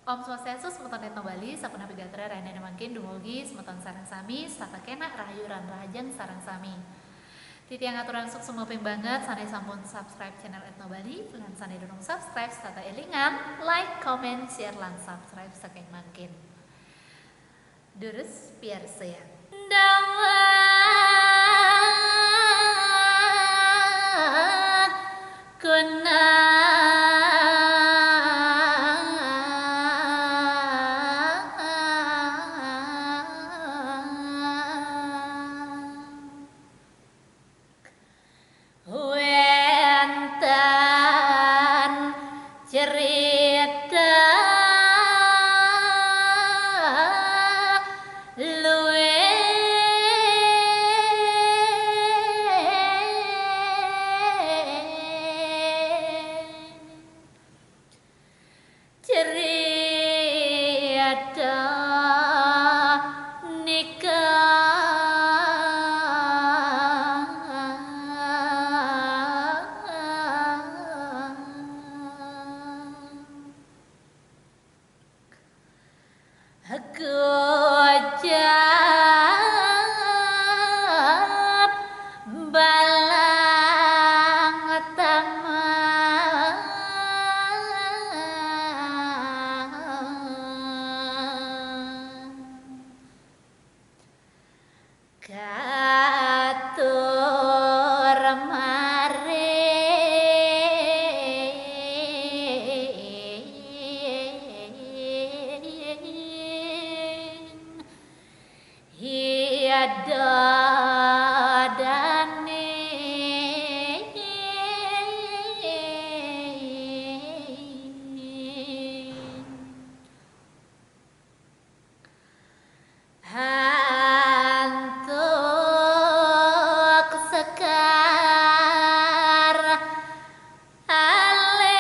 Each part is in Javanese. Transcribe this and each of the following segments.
Om Swastiastu semeton Etno Bali, sapunapun gatra rakyat mangkin dumugi semeton sareng sami, sata kena rahayu ran rahajeng sareng sami. Titiang aturan suk sumeping banget sanai sampun subscribe channel Etno Bali lan sanai durung subscribe serta elingan like, comment, share lan subscribe saking mangkin. Durus biar saya. Dawat cerita Gojab balang taman katur dadane hantuk sekar alet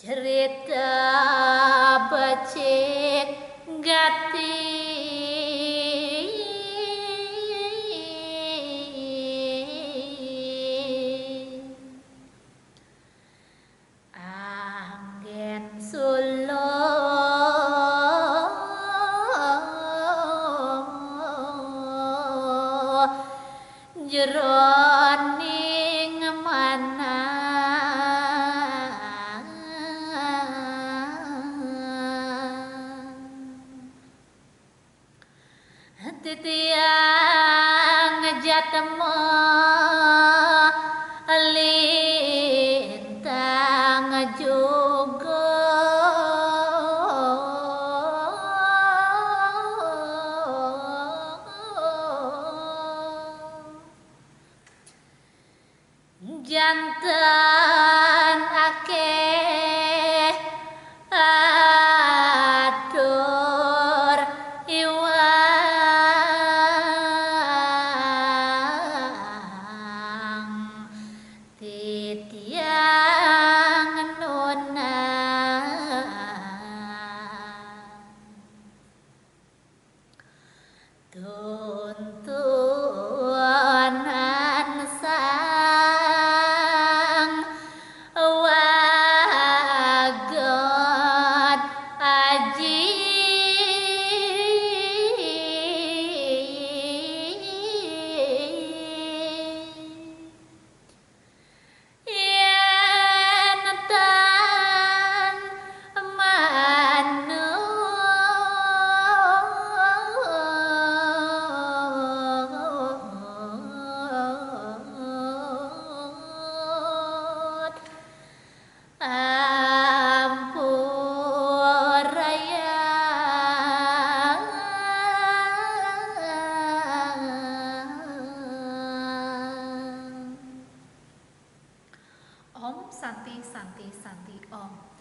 cerita becik gati angin solo jeroning mana titiang jatmo lintang juga jantan akeh atur iwang titiang nona Oh,